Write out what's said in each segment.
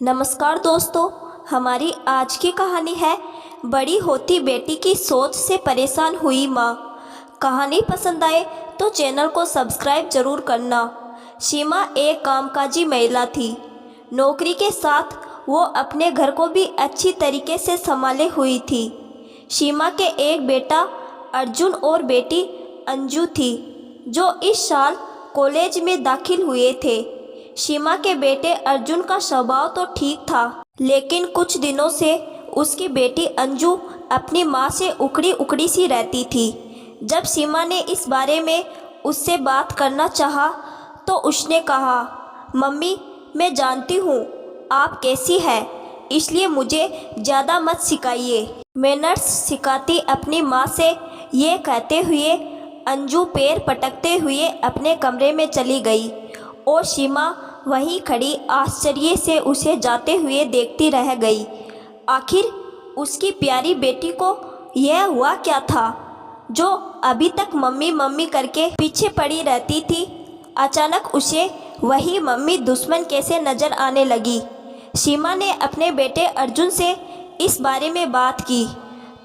नमस्कार दोस्तों, हमारी आज की कहानी है बड़ी होती बेटी की सोच से परेशान हुई माँ। कहानी पसंद आए तो चैनल को सब्सक्राइब जरूर करना। सीमा एक कामकाजी महिला थी। नौकरी के साथ वो अपने घर को भी अच्छी तरीके से संभाले हुई थी। सीमा के एक बेटा अर्जुन और बेटी अंजू थी, जो इस साल कॉलेज में दाखिल हुए थे। सीमा के बेटे अर्जुन का स्वभाव तो ठीक था, लेकिन कुछ दिनों से उसकी बेटी अंजू अपनी माँ से उकड़ी उकड़ी सी रहती थी। जब सीमा ने इस बारे में उससे बात करना चाहा, तो उसने कहा, मम्मी, मैं जानती हूँ आप कैसी है, इसलिए मुझे ज़्यादा मत सिखाइए। मैनर्स सिखाती अपनी माँ से ये कहते हुए अंजू पैर पटकते हुए अपने कमरे में चली गई और सीमा वहीं खड़ी आश्चर्य से उसे जाते हुए देखती रह गई। आखिर उसकी प्यारी बेटी को यह हुआ क्या था, जो अभी तक मम्मी मम्मी करके पीछे पड़ी रहती थी। अचानक उसे वही मम्मी दुश्मन कैसे नज़र आने लगी। सीमा ने अपने बेटे अर्जुन से इस बारे में बात की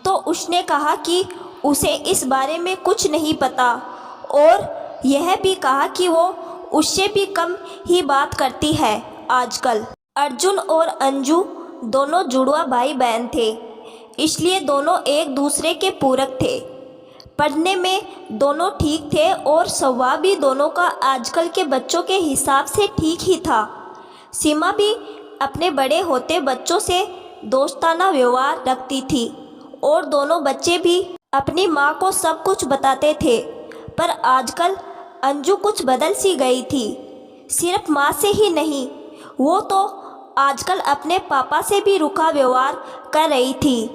तो उसने कहा कि उसे इस बारे में कुछ नहीं पता, और यह भी कहा कि वो उससे भी कम ही बात करती है आजकल। अर्जुन और अंजू दोनों जुड़वा भाई बहन थे, इसलिए दोनों एक दूसरे के पूरक थे। पढ़ने में दोनों ठीक थे और स्वभाव भी दोनों का आजकल के बच्चों के हिसाब से ठीक ही था। सीमा भी अपने बड़े होते बच्चों से दोस्ताना व्यवहार रखती थी और दोनों बच्चे भी अपनी माँ को सब कुछ बताते थे। पर आजकल अंजू कुछ बदल सी गई थी। सिर्फ माँ से ही नहीं, वो तो आजकल अपने पापा से भी रूखा व्यवहार कर रही थी।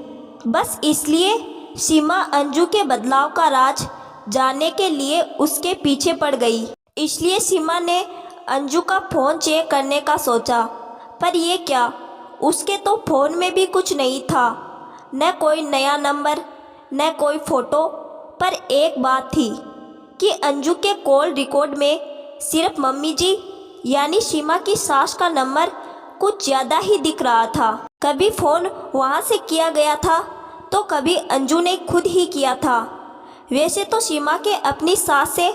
बस इसलिए सीमा अंजू के बदलाव का राज जानने के लिए उसके पीछे पड़ गई। इसलिए सीमा ने अंजू का फ़ोन चेक करने का सोचा, पर ये क्या, उसके तो फ़ोन में भी कुछ नहीं था, न कोई नया नंबर न कोई फ़ोटो। पर एक बात थी कि अंजू के कॉल रिकॉर्ड में सिर्फ मम्मी जी यानी सीमा की सास का नंबर कुछ ज़्यादा ही दिख रहा था। कभी फ़ोन वहाँ से किया गया था तो कभी अंजू ने खुद ही किया था। वैसे तो सीमा के अपनी सास से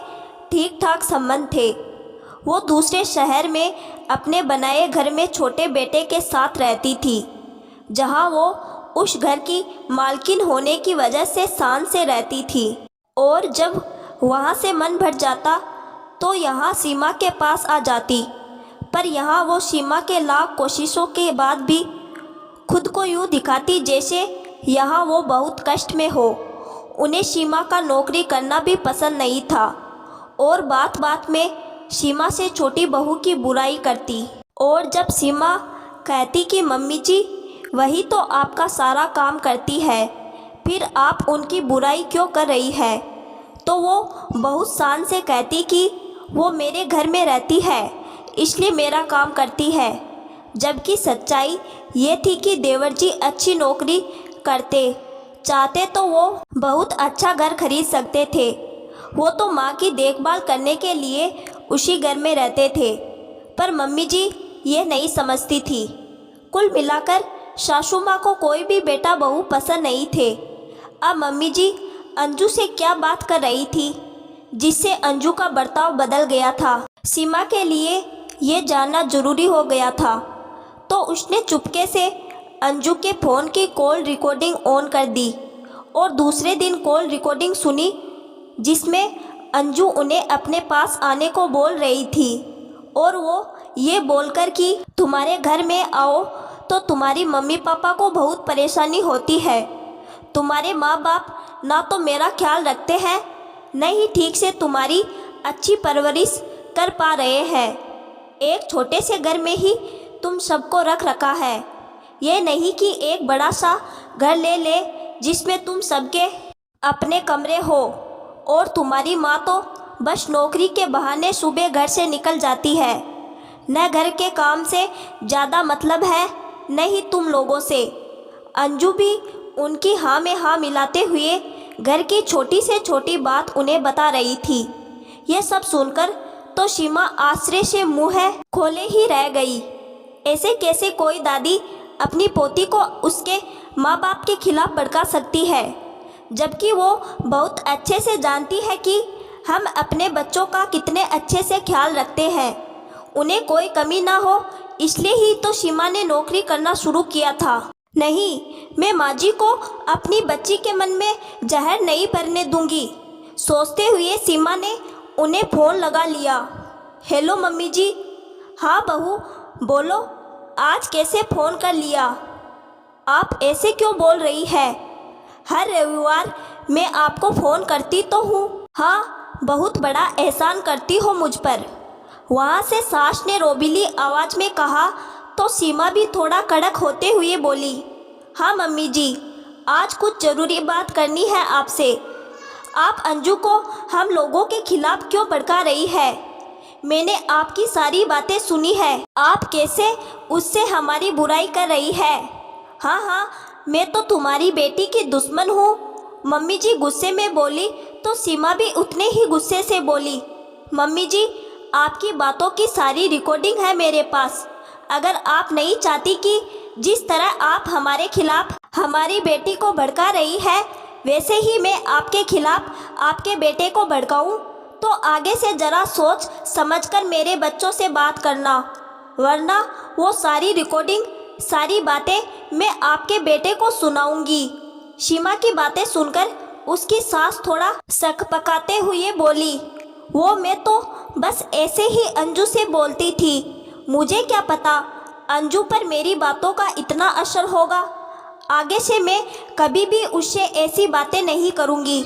ठीक ठाक संबंध थे। वो दूसरे शहर में अपने बनाए घर में छोटे बेटे के साथ रहती थी, जहाँ वो उस घर की मालकिन होने की वजह से शान से रहती थी। और जब वहाँ से मन भर जाता तो यहाँ सीमा के पास आ जाती। पर यहाँ वो सीमा के लाख कोशिशों के बाद भी खुद को यूँ दिखाती जैसे यहाँ वो बहुत कष्ट में हो। उन्हें सीमा का नौकरी करना भी पसंद नहीं था और बात बात में सीमा से छोटी बहू की बुराई करती। और जब सीमा कहती कि मम्मी जी वही तो आपका सारा काम करती है, फिर आप उनकी बुराई क्यों कर रही है, तो वो बहुत शान से कहती कि वो मेरे घर में रहती है इसलिए मेरा काम करती है। जबकि सच्चाई ये थी कि देवर जी अच्छी नौकरी करते, चाहते तो वो बहुत अच्छा घर खरीद सकते थे। वो तो माँ की देखभाल करने के लिए उसी घर में रहते थे, पर मम्मी जी ये नहीं समझती थी। कुल मिलाकर सासू माँ को कोई भी बेटा बहू पसंद नहीं थे। अब मम्मी जी अंजू से क्या बात कर रही थी जिससे अंजू का बर्ताव बदल गया था। सीमा के लिए ये जानना जरूरी हो गया था, तो उसने चुपके से अंजू के फ़ोन की कॉल रिकॉर्डिंग ऑन कर दी और दूसरे दिन कॉल रिकॉर्डिंग सुनी, जिसमें अंजू उन्हें अपने पास आने को बोल रही थी और वो ये बोलकर कि तुम्हारे घर में आओ तो तुम्हारी मम्मी पापा को बहुत परेशानी होती है। तुम्हारे माँ बाप ना तो मेरा ख्याल रखते हैं, न ही ठीक से तुम्हारी अच्छी परवरिश कर पा रहे हैं। एक छोटे से घर में ही तुम सबको रख रखा है। ये नहीं कि एक बड़ा सा घर ले ले जिसमें तुम सबके अपने कमरे हो। और तुम्हारी माँ तो बस नौकरी के बहाने सुबह घर से निकल जाती है। न घर के काम से ज़्यादा मतलब है, न ही तुम लोगों से। अंजू भी उनकी हाँ में हाँ मिलाते हुए घर की छोटी से छोटी बात उन्हें बता रही थी। यह सब सुनकर तो सीमा आश्चर्य से मुँह खोले ही रह गई। ऐसे कैसे कोई दादी अपनी पोती को उसके माँ बाप के खिलाफ भड़का सकती है, जबकि वो बहुत अच्छे से जानती है कि हम अपने बच्चों का कितने अच्छे से ख्याल रखते हैं, उन्हें कोई कमी ना हो, इसलिए ही तो सीमा ने नौकरी करना शुरू किया था। नहीं, मैं माँ जी को अपनी बच्ची के मन में जहर नहीं भरने दूंगी। सोचते हुए सीमा ने उन्हें फ़ोन लगा लिया। हेलो मम्मी जी। हाँ बहू, बोलो, आज कैसे फ़ोन कर लिया? आप ऐसे क्यों बोल रही है? हर रविवार मैं आपको फ़ोन करती तो हूँ। हाँ, बहुत बड़ा एहसान करती हो मुझ पर। वहाँ से सास ने रोबीली आवाज़ में कहा तो सीमा भी थोड़ा कड़क होते हुए बोली, हाँ मम्मी जी, आज कुछ ज़रूरी बात करनी है आपसे। आप अंजू को हम लोगों के खिलाफ क्यों भड़का रही है? मैंने आपकी सारी बातें सुनी है, आप कैसे उससे हमारी बुराई कर रही है। हाँ हाँ, मैं तो तुम्हारी बेटी की दुश्मन हूँ। मम्मी जी गुस्से में बोली तो सीमा भी उतने ही गुस्से से बोली, मम्मी जी, आपकी बातों की सारी रिकॉर्डिंग है मेरे पास। अगर आप नहीं चाहती कि जिस तरह आप हमारे खिलाफ हमारी बेटी को भड़का रही है, वैसे ही मैं आपके खिलाफ आपके बेटे को भड़काऊं, तो आगे से ज़रा सोच समझकर मेरे बच्चों से बात करना, वरना वो सारी रिकॉर्डिंग, सारी बातें मैं आपके बेटे को सुनाऊंगी। सीमा की बातें सुनकर उसकी सास थोड़ा सकपकाते हुए बोली, वो मैं तो बस ऐसे ही अंजू से बोलती थी, मुझे क्या पता अंजू पर मेरी बातों का इतना असर होगा। आगे से मैं कभी भी उससे ऐसी बातें नहीं करूँगी।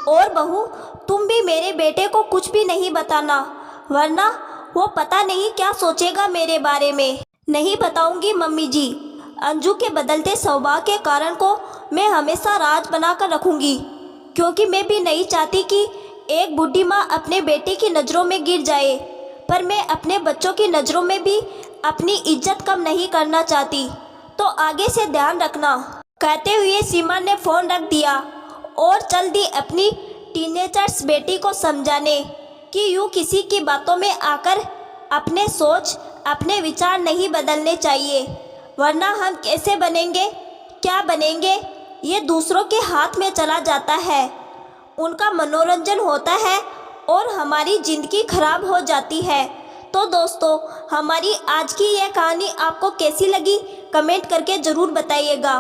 और बहू, तुम भी मेरे बेटे को कुछ भी नहीं बताना, वरना वो पता नहीं क्या सोचेगा मेरे बारे में। नहीं बताऊँगी मम्मी जी। अंजू के बदलते स्वभाव के कारण को मैं हमेशा राज बनाकर रखूँगी, क्योंकि मैं भी नहीं चाहती कि एक बूढ़ी माँ अपने बेटे की नज़रों में गिर जाए, पर मैं अपने बच्चों की नज़रों में भी अपनी इज्जत कम नहीं करना चाहती, तो आगे से ध्यान रखना। कहते हुए सीमा ने फ़ोन रख दिया और चल दी अपनी टीनेजर्स बेटी को समझाने कि यूँ किसी की बातों में आकर अपने सोच, अपने विचार नहीं बदलने चाहिए, वरना हम कैसे बनेंगे, क्या बनेंगे, ये दूसरों के हाथ में चला जाता है। उनका मनोरंजन होता है और हमारी ज़िंदगी खराब हो जाती है। तो दोस्तों, हमारी आज की यह कहानी आपको कैसी लगी, कमेंट करके ज़रूर बताइएगा।